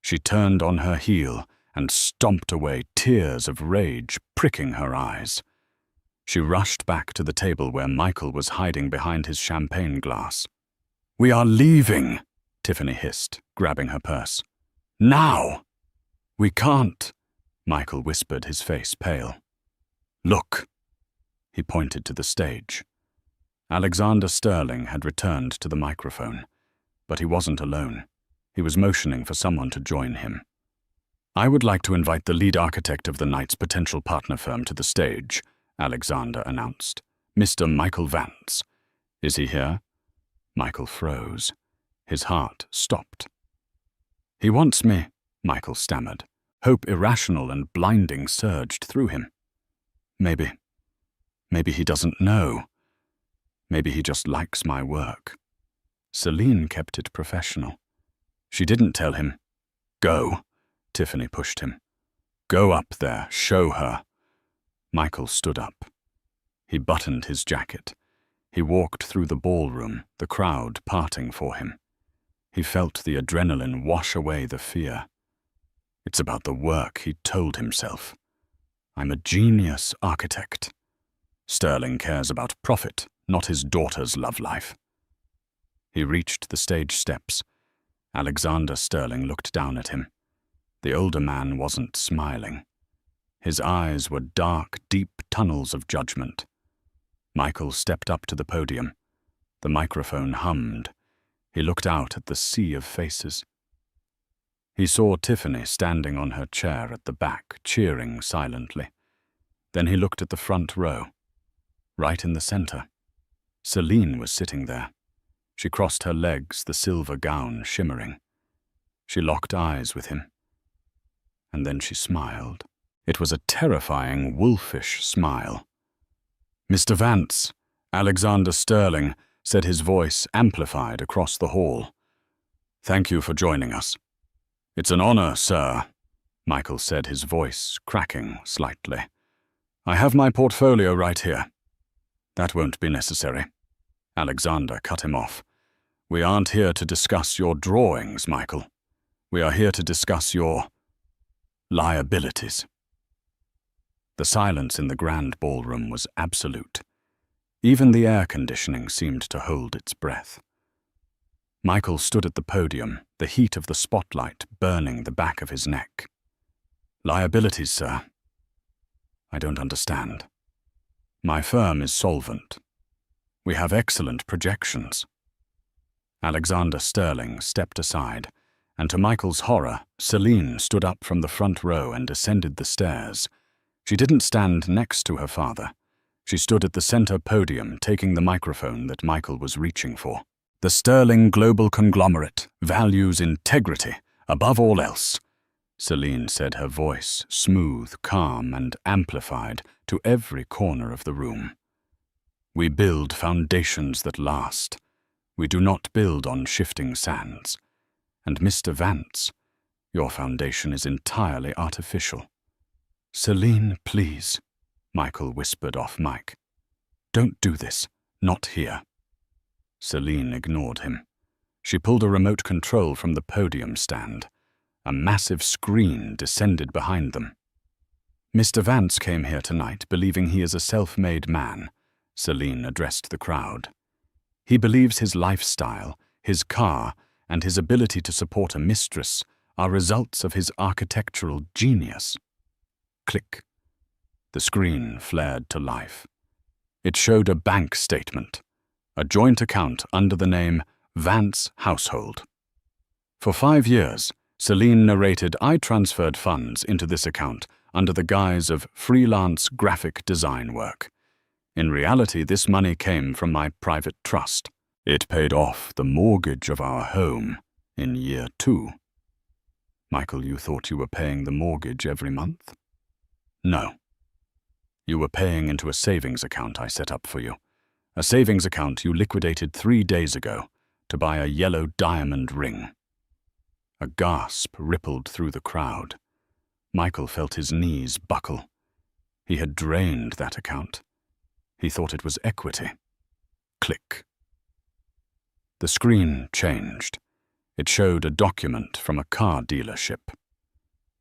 She turned on her heel and stomped away, tears of rage pricking her eyes. She rushed back to the table where Michael was hiding behind his champagne glass. "We are leaving," Tiffany hissed, grabbing her purse. "Now!" "We can't," Michael whispered, his face pale. "Look." He pointed to the stage. Alexander Sterling had returned to the microphone, but he wasn't alone. He was motioning for someone to join him. I would like to invite the lead architect of the night's potential partner firm to the stage, Alexander announced. Mr. Michael Vance. Is he here? Michael froze. His heart stopped. He wants me, Michael stammered. Hope irrational and blinding surged through him. Maybe he doesn't know. Maybe he just likes my work. Selene kept it professional. She didn't tell him. Go, Tiffany pushed him. Go up there, show her. Michael stood up. He buttoned his jacket. He walked through the ballroom, the crowd parting for him. He felt the adrenaline wash away the fear. It's about the work, he told himself. I'm a genius architect. Sterling cares about profit, not his daughter's love life. He reached the stage steps. Alexander Sterling looked down at him. The older man wasn't smiling. His eyes were dark, deep tunnels of judgment. Michael stepped up to the podium. The microphone hummed. He looked out at the sea of faces. He saw Tiffany standing on her chair at the back, cheering silently. Then he looked at the front row. Right in the center. Selene was sitting there. She crossed her legs, the silver gown shimmering. She locked eyes with him. And then she smiled. It was a terrifying, wolfish smile. Mr. Vance, Alexander Sterling, said, his voice amplified across the hall. Thank you for joining us. It's an honor, sir, Michael said, his voice cracking slightly. I have my portfolio right here. That won't be necessary. Alexander cut him off. We aren't here to discuss your drawings, Michael. We are here to discuss your liabilities. The silence in the grand ballroom was absolute. Even the air conditioning seemed to hold its breath. Michael stood at the podium, the heat of the spotlight burning the back of his neck. Liabilities, sir? I don't understand. My firm is solvent. We have excellent projections. Alexander Sterling stepped aside, and to Michael's horror, Selene stood up from the front row and ascended the stairs. She didn't stand next to her father. She stood at the center podium, taking the microphone that Michael was reaching for. The Sterling global conglomerate values integrity above all else, Selene said, her voice smooth, calm, and amplified to every corner of the room. We build foundations that last. We do not build on shifting sands. And Mr. Vance, your foundation is entirely artificial. Selene, please, Michael whispered off mic. Don't do this. Not here. Selene ignored him. She pulled a remote control from the podium stand. A massive screen descended behind them. Mr. Vance came here tonight believing he is a self-made man, Selene addressed the crowd. He believes his lifestyle, his car, and his ability to support a mistress are results of his architectural genius. Click. The screen flared to life. It showed a bank statement, a joint account under the name Vance Household. For 5 years, Selene narrated, I transferred funds into this account under the guise of freelance graphic design work. In reality, this money came from my private trust. It paid off the mortgage of our home in year 2. Michael, you thought you were paying the mortgage every month? No. You were paying into a savings account I set up for you. A savings account you liquidated 3 days ago to buy a yellow diamond ring. A gasp rippled through the crowd. Michael felt his knees buckle. He had drained that account. He thought it was equity. Click. The screen changed. It showed a document from a car dealership.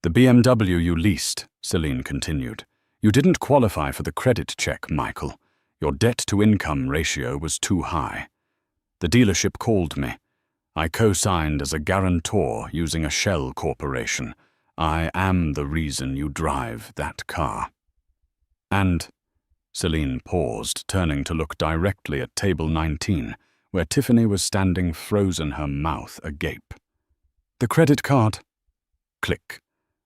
The BMW you leased, Selene continued. You didn't qualify for the credit check, Michael. Your debt-to-income ratio was too high. The dealership called me. I co-signed as a guarantor using a shell corporation. I am the reason you drive that car. And Selene paused, turning to look directly at table 19, where Tiffany was standing frozen, her mouth agape. The credit card. Click.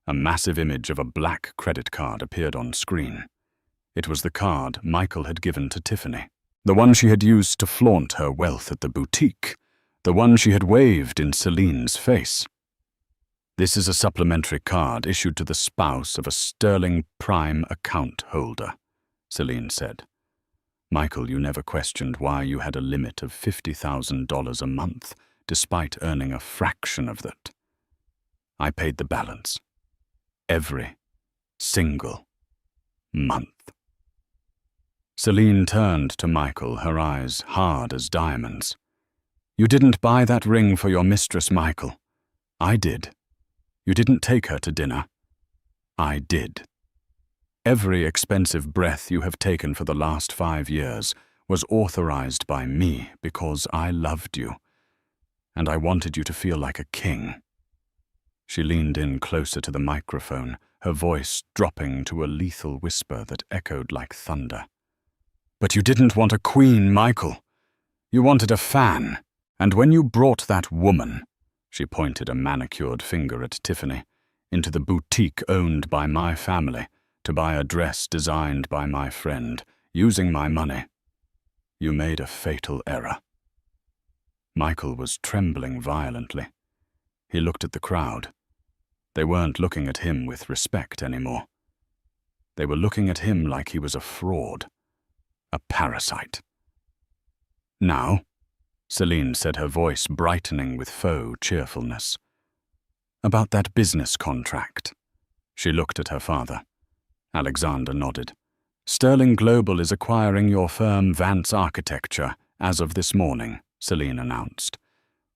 A massive image of a black credit card appeared on screen. It was the card Michael had given to Tiffany. The one she had used to flaunt her wealth at the boutique. The one she had waved in Selene's face. "This is a supplementary card issued to the spouse of a Sterling Prime account holder," Selene said. "Michael, you never questioned why you had a limit of $50,000 a month, despite earning a fraction of that. I paid the balance. Every single month." Selene turned to Michael, her eyes hard as diamonds. "You didn't buy that ring for your mistress, Michael. I did. You didn't take her to dinner. I did. Every expensive breath you have taken for the last 5 years was authorized by me because I loved you, and I wanted you to feel like a king." She leaned in closer to the microphone, her voice dropping to a lethal whisper that echoed like thunder. "But you didn't want a queen, Michael. You wanted a fan. And when you brought that woman," she pointed a manicured finger at Tiffany, "into the boutique owned by my family to buy a dress designed by my friend, using my money, you made a fatal error." Michael was trembling violently. He looked at the crowd. They weren't looking at him with respect anymore. They were looking at him like he was a fraud, a parasite. "Now," Selene said, her voice brightening with faux cheerfulness, "about that business contract." She looked at her father. Alexander nodded. "Sterling Global is acquiring your firm Vance Architecture as of this morning," Selene announced.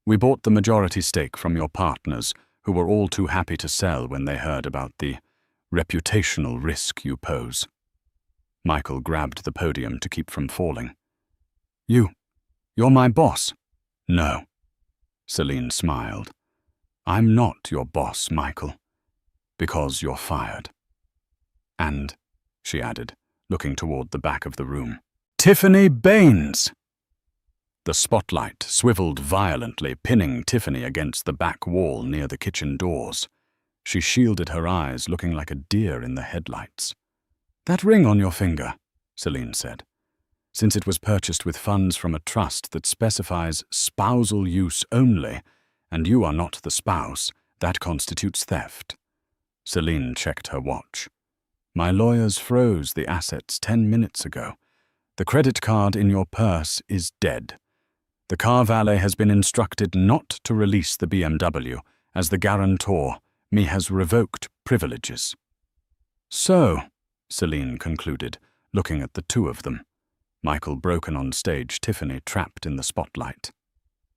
"We bought the majority stake from your partners, who were all too happy to sell when they heard about the reputational risk you pose." Michael grabbed the podium to keep from falling. You're my boss." "No." Selene smiled. "I'm not your boss, Michael, because you're fired. And," she added, looking toward the back of the room, "Tiffany Baines!" The spotlight swiveled violently, pinning Tiffany against the back wall near the kitchen doors. She shielded her eyes, looking like a deer in the headlights. "That ring on your finger," Selene said. "Since it was purchased with funds from a trust that specifies spousal use only, and you are not the spouse, that constitutes theft." Selene checked her watch. "My lawyers froze the assets 10 minutes ago. The credit card in your purse is dead. The car valet has been instructed not to release the BMW, as the guarantor me has revoked privileges." "So," Selene concluded, looking at the two of them. Michael broken on stage, Tiffany trapped in the spotlight.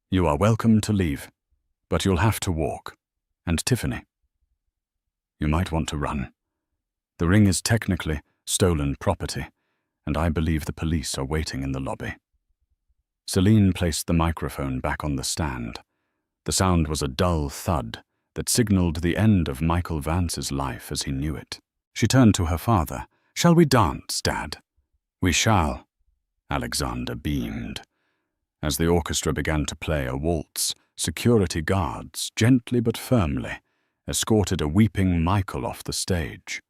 "You are welcome to leave, but you'll have to walk. And Tiffany, you might want to run. The ring is technically stolen property, and I believe the police are waiting in the lobby." Selene placed the microphone back on the stand. The sound was a dull thud that signaled the end of Michael Vance's life as he knew it. She turned to her father. "Shall we dance, Dad?" "We shall." Alexander beamed. As the orchestra began to play a waltz, security guards, gently but firmly, escorted a weeping Michael off the stage.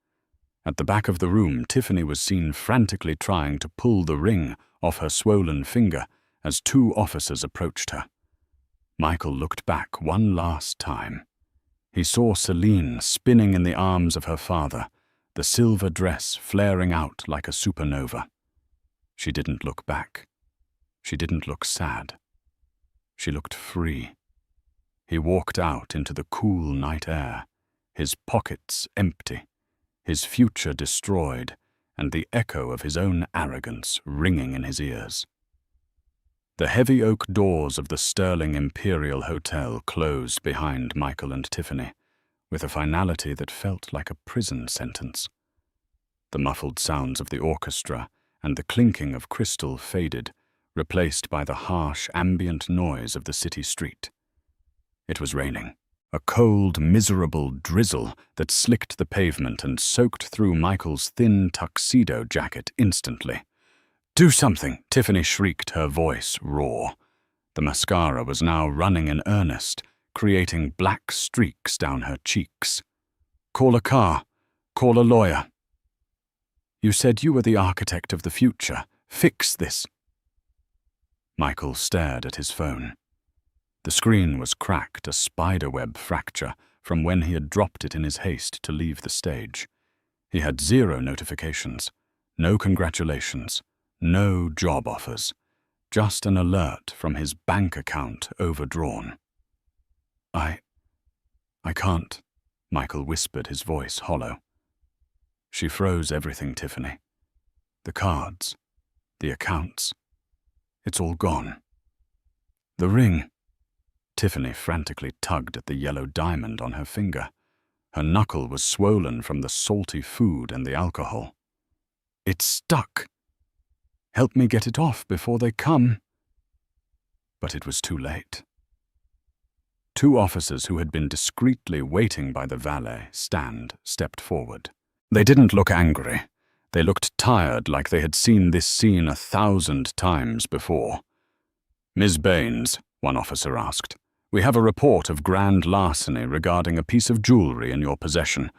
At the back of the room, Tiffany was seen frantically trying to pull the ring off her swollen finger as 2 officers approached her. Michael looked back one last time. He saw Selene spinning in the arms of her father, the silver dress flaring out like a supernova. She didn't look back. She didn't look sad. She looked free. He walked out into the cool night air, his pockets empty, his future destroyed, and the echo of his own arrogance ringing in his ears. The heavy oak doors of the Sterling Imperial Hotel closed behind Michael and Tiffany, with a finality that felt like a prison sentence. The muffled sounds of the orchestra and the clinking of crystal faded, replaced by the harsh ambient noise of the city street. It was raining, a cold, miserable drizzle that slicked the pavement and soaked through Michael's thin tuxedo jacket instantly. "Do something!" Tiffany shrieked, her voice raw. The mascara was now running in earnest, creating black streaks down her cheeks. Call a car. Call a lawyer. You said you were the architect of the future. Fix this. Michael stared at his phone. The screen was cracked, a spiderweb fracture from when he had dropped it in his haste to leave the stage. He had 0 notifications, no congratulations, no job offers, just an alert from his bank account overdrawn. I can't, Michael whispered, his voice hollow. She froze everything, Tiffany. The cards, the accounts. It's all gone. The ring. Tiffany frantically tugged at the yellow diamond on her finger. Her knuckle was swollen from the salty food and the alcohol. It's stuck. Help me get it off before they come. But it was too late. 2 officers who had been discreetly waiting by the valet stand stepped forward. They didn't look angry. They looked tired, like they had seen this scene 1,000 times before. Ms. Baines, one officer asked, we have a report of grand larceny regarding a piece of jewelry in your possession.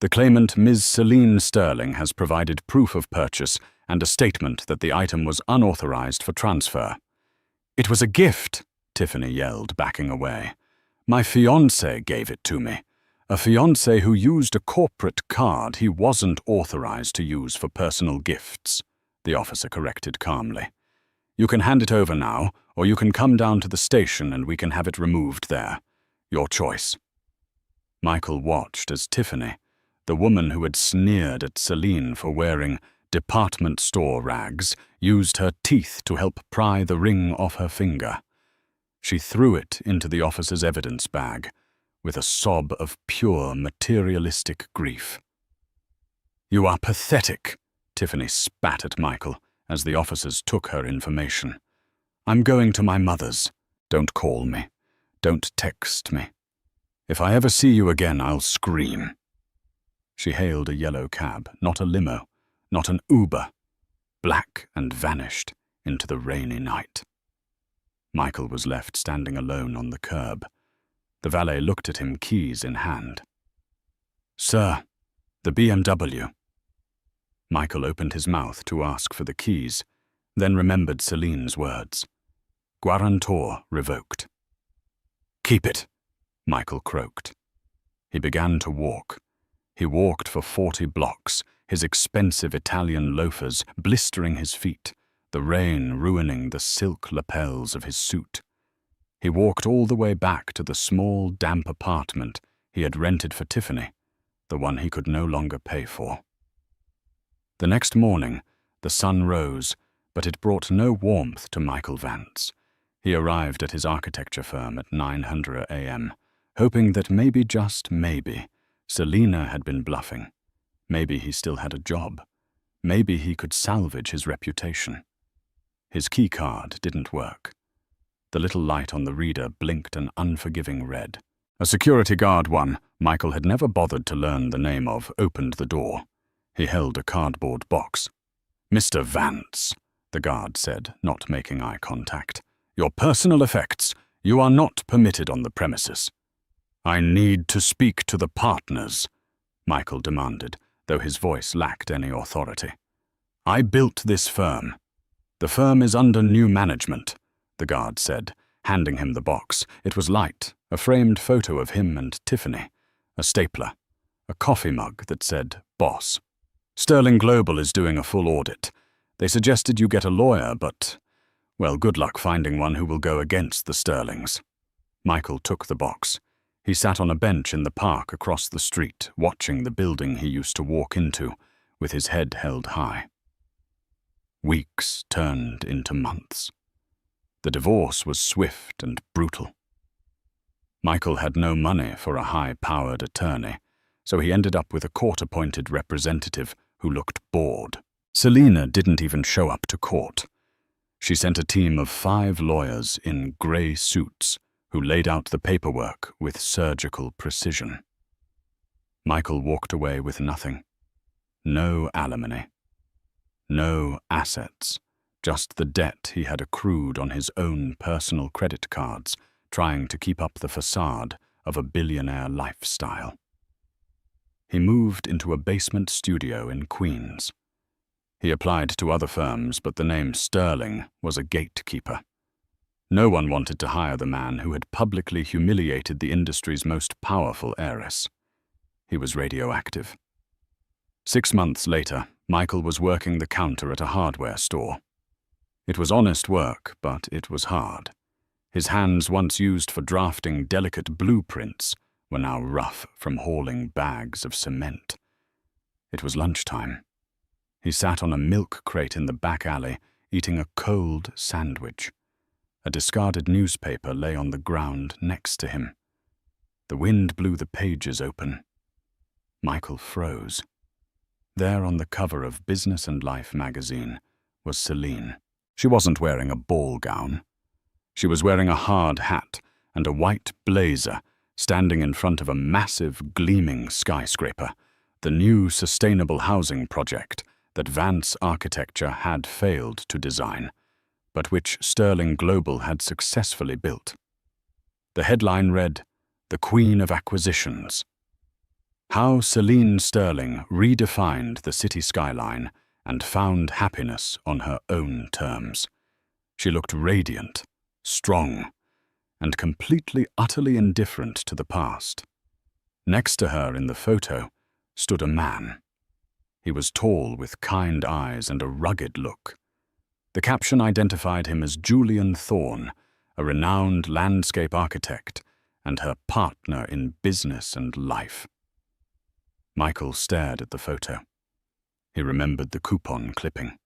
The claimant, Ms. Selene Sterling, has provided proof of purchase and a statement that the item was unauthorized for transfer. It was a gift, Tiffany yelled, backing away. My fiancé gave it to me. A fiancé who used a corporate card he wasn't authorized to use for personal gifts, the officer corrected calmly. You can hand it over now, or you can come down to the station and we can have it removed there. Your choice. Michael watched as Tiffany, the woman who had sneered at Selene for wearing department store rags, used her teeth to help pry the ring off her finger. She threw it into the officer's evidence bag, with a sob of pure materialistic grief. You are pathetic, Tiffany spat at Michael as the officers took her information. I'm going to my mother's. Don't call me. Don't text me. If I ever see you again, I'll scream. She hailed a yellow cab, not a limo, not an Uber, black, and vanished into the rainy night. Michael was left standing alone on the curb. The valet looked at him, keys in hand. Sir, the BMW. Michael opened his mouth to ask for the keys, then remembered Selene's words. Guarantor revoked. Keep it, Michael croaked. He began to walk. He walked for 40 blocks, his expensive Italian loafers blistering his feet, the rain ruining the silk lapels of his suit. He walked all the way back to the small, damp apartment he had rented for Tiffany, the one he could no longer pay for. The next morning, the sun rose, but it brought no warmth to Michael Vance. He arrived at his architecture firm at 9:00 a.m., hoping that maybe, just maybe, Selena had been bluffing. Maybe he still had a job. Maybe he could salvage his reputation. His key card didn't work. The little light on the reader blinked an unforgiving red. A security guard Michael had never bothered to learn the name of, opened the door. He held a cardboard box. Mr. Vance, the guard said, not making eye contact. Your personal effects. You are not permitted on the premises. I need to speak to the partners, Michael demanded, though his voice lacked any authority. I built this firm. The firm is under new management, the guard said, handing him the box. It was light, a framed photo of him and Tiffany, a stapler, a coffee mug that said, Boss. Sterling Global is doing a full audit. They suggested you get a lawyer, but, well, good luck finding one who will go against the Sterlings. Michael took the box. He sat on a bench in the park across the street, watching the building he used to walk into, with his head held high. Weeks turned into months. The divorce was swift and brutal. Michael had no money for a high-powered attorney, so he ended up with a court-appointed representative who looked bored. Selena didn't even show up to court. She sent a team of 5 lawyers in grey suits who laid out the paperwork with surgical precision. Michael walked away with nothing. No alimony. No assets. Just the debt he had accrued on his own personal credit cards, trying to keep up the facade of a billionaire lifestyle. He moved into a basement studio in Queens. He applied to other firms, but the name Sterling was a gatekeeper. No one wanted to hire the man who had publicly humiliated the industry's most powerful heiress. He was radioactive. 6 months later, Michael was working the counter at a hardware store. It was honest work, but it was hard. His hands, once used for drafting delicate blueprints, were now rough from hauling bags of cement. It was lunchtime. He sat on a milk crate in the back alley, eating a cold sandwich. A discarded newspaper lay on the ground next to him. The wind blew the pages open. Michael froze. There on the cover of Business and Life magazine was Selene. She wasn't wearing a ball gown. She was wearing a hard hat and a white blazer, standing in front of a massive, gleaming skyscraper, the new sustainable housing project that Vance Architecture had failed to design, but which Sterling Global had successfully built. The headline read, "The Queen of Acquisitions." How Selene Sterling redefined the city skyline and found happiness on her own terms. She looked radiant, strong, and completely, utterly indifferent to the past. Next to her in the photo stood a man. He was tall with kind eyes and a rugged look. The caption identified him as Julian Thorne, a renowned landscape architect and her partner in business and life. Michael stared at the photo. He remembered the coupon clipping.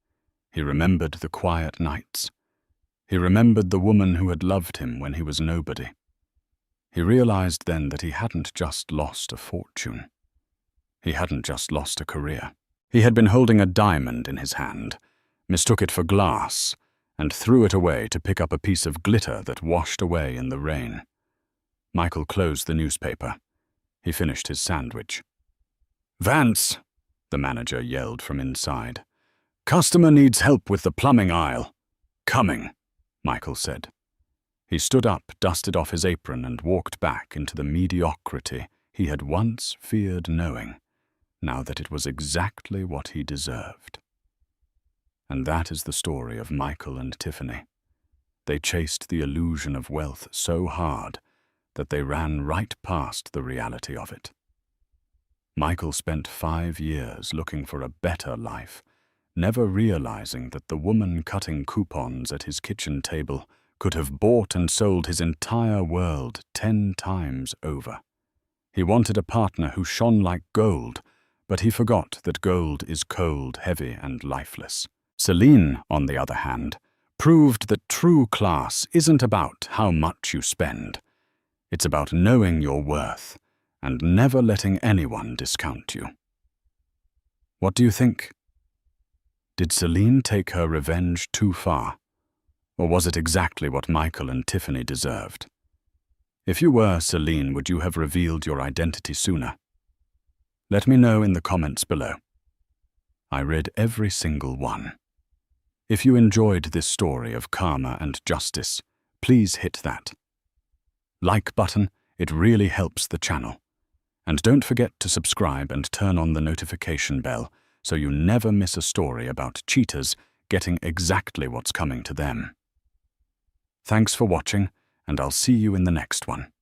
He remembered the quiet nights. He remembered the woman who had loved him when he was nobody. He realized then that he hadn't just lost a fortune. He hadn't just lost a career. He had been holding a diamond in his hand, mistook it for glass, and threw it away to pick up a piece of glitter that washed away in the rain. Michael closed the newspaper. He finished his sandwich. "Vance," the manager yelled from inside. "Customer needs help with the plumbing aisle." "Coming," Michael said. He stood up, dusted off his apron, and walked back into the mediocrity he had once feared knowing, now that it was exactly what he deserved. And that is the story of Michael and Tiffany. They chased the illusion of wealth so hard that they ran right past the reality of it. Michael spent 5 years looking for a better life, never realizing that the woman cutting coupons at his kitchen table could have bought and sold his entire world 10 times over. He wanted a partner who shone like gold, but he forgot that gold is cold, heavy, and lifeless. Selene, on the other hand, proved that true class isn't about how much you spend. It's about knowing your worth and never letting anyone discount you. What do you think? Did Selene take her revenge too far? Or was it exactly what Michael and Tiffany deserved? If you were Selene, would you have revealed your identity sooner? Let me know in the comments below. I read every single one. If you enjoyed this story of karma and justice, please hit that like button. It really helps the channel. And don't forget to subscribe and turn on the notification bell so you never miss a story about cheaters getting exactly what's coming to them. Thanks for watching, and I'll see you in the next one.